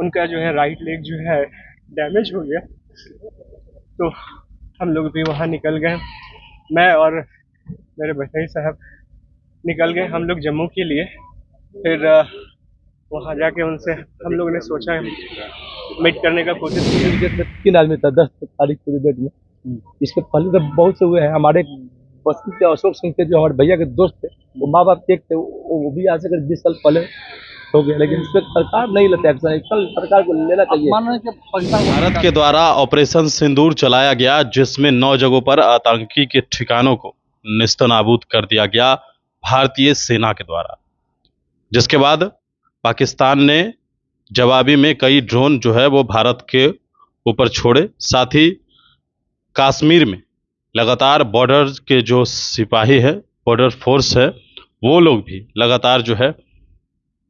उनका जो है राइट लेग जो है डैमेज हो गया, तो हम लोग भी वहाँ निकल गए। मैं और मेरे भैया साहब निकल गए हम लोग जम्मू के लिए। फिर वहाँ जाके उनसे हम लोगों ने सोचा मीट करने का कोशिश की। डेट में 3 आदमी था, 10 तारीख की डेट में। इसके पहले तो बहुत से हुए हैं। हमारे बस्ती के अशोक सिंह थे, जो हमारे भैया के दोस्त थे, वो माँ बाप एक थे, वो भी आज से 20 साल पहले हो गया, लेकिन इस पर सरकार नहीं लेते एक्शन। कल सरकार को लेना चाहिए। भारत के द्वारा ऑपरेशन सिंदूर चलाया गया, जिसमें 9 जगहों पर आतंकी के ठिकानों को नेस्तनाबूद कर दिया गया भारतीय सेना के द्वारा, जिसके बाद पाकिस्तान ने जवाबी में कई ड्रोन जो है वो भारत के ऊपर छोड़े। साथ ही कश्मीर में लगातार बॉर्डर के जो सिपाही है, बॉर्डर फोर्स है, वो लोग भी लगातार जो है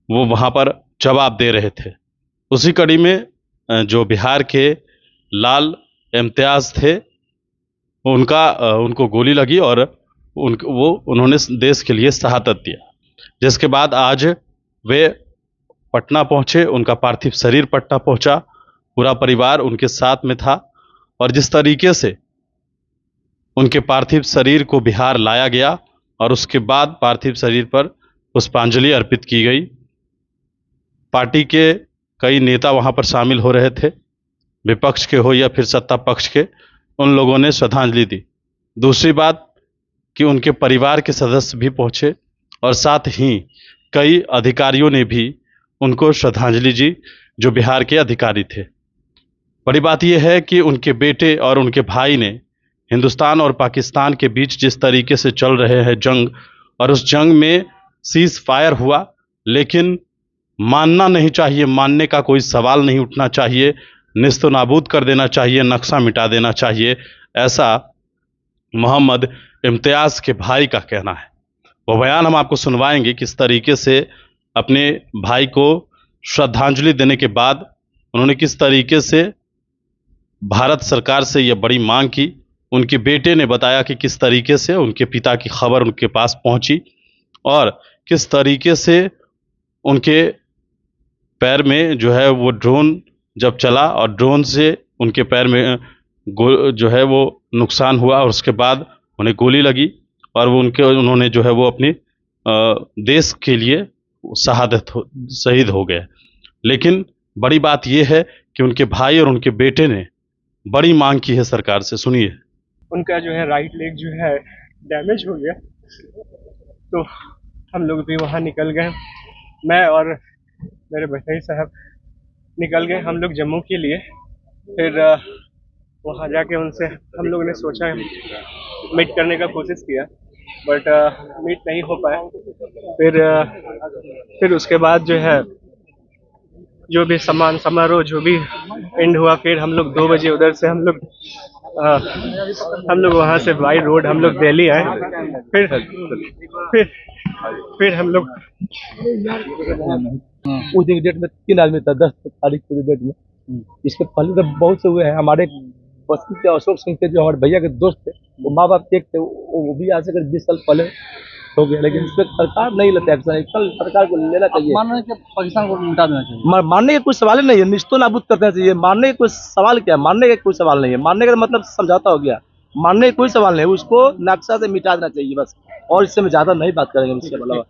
वो वहाँ पर जवाब दे रहे थे। उसी कड़ी में जो बिहार के लाल इम्तियाज थे, उनको गोली लगी और उन्होंने देश के लिए शहादत दिया, जिसके बाद आज वे पटना पहुंचे। उनका पार्थिव शरीर पटना पहुंचा, पूरा परिवार उनके साथ में था, और जिस तरीके से उनके पार्थिव शरीर को बिहार लाया गया और उसके बाद पार्थिव शरीर पर पुष्पांजलि अर्पित की गई। पार्टी के कई नेता वहां पर शामिल हो रहे थे, विपक्ष के हो या फिर सत्ता पक्ष के, उन लोगों ने श्रद्धांजलि दी। दूसरी बात कि उनके परिवार के सदस्य भी पहुंचे और साथ ही कई अधिकारियों ने भी उनको श्रद्धांजलि दी, जो बिहार के अधिकारी थे। बड़ी बात यह है कि उनके बेटे और उनके भाई ने हिंदुस्तान और पाकिस्तान के बीच जिस तरीके से चल रहे हैं जंग, और उस जंग में सीज फायर हुआ, लेकिन मानना नहीं चाहिए, मानने का कोई सवाल नहीं उठना चाहिए, नेस्तनाबूद कर देना चाहिए, नक्शा मिटा देना चाहिए, ऐसा मोहम्मद इम्तियाज के भाई का कहना है। वो बयान हम आपको सुनवाएंगे, किस तरीके से अपने भाई को श्रद्धांजलि देने के बाद उन्होंने किस तरीके से भारत सरकार से यह बड़ी मांग की। उनके बेटे ने बताया कि किस तरीके से उनके पिता की खबर उनके पास पहुंची और किस तरीके से उनके पैर में जो है वो ड्रोन जब चला और ड्रोन से उनके पैर में जो है वो नुकसान हुआ, और उसके बाद उन्हें गोली लगी और उन्होंने जो है वो अपने देश के लिए शहीद हो गए। लेकिन बड़ी बात यह है कि उनके भाई और उनके बेटे ने बड़ी मांग की है सरकार से। सुनिए। उनका जो है राइट लेग जो है डैमेज हो गया, तो हम लोग भी वहाँ निकल गए। मैं और मेरे भैया साहब निकल गए हम लोग जम्मू के लिए। फिर वहाँ जाके उनसे हम लोगों ने सोचा मीट करने का कोशिश किया, बट मीट नहीं हो पाया। फिर उसके बाद जो है जो भी समारोह जो भी एंड हुआ, फिर हम लोग 2 बजे उधर से हम लोग वहाँ से बाई रोड हम लोग दिल्ली आए। फिर हम लोग उस दिन डेट में 3 आदमी था, 10 तारीख की डेट में। इसके पहले तो बहुत से हुए हैं। हमारे बस्ती के अशोक सिंह थे, जो हमारे भैया के दोस्त थे, वो माँ बाप एक थे, वो भी आज से 20 साल पहले हो गया, लेकिन इस पर सरकार नहीं लेते एक्शन। कल सरकार को लेना चाहिए। मानने के पाकिस्तान को मिटा देना चाहिए। मानने का कोई सवाल ही नहीं है, नेस्तनाबूद करना चाहिए। मानने का कोई सवाल क्या है? मानने का कोई सवाल नहीं है। मानने का मतलब समझौता हो गया, मानने का कोई सवाल नहीं है। उसको नक्शा से मिटा देना चाहिए बस, और इससे हम ज्यादा नहीं बात करेंगे इसके अलावा।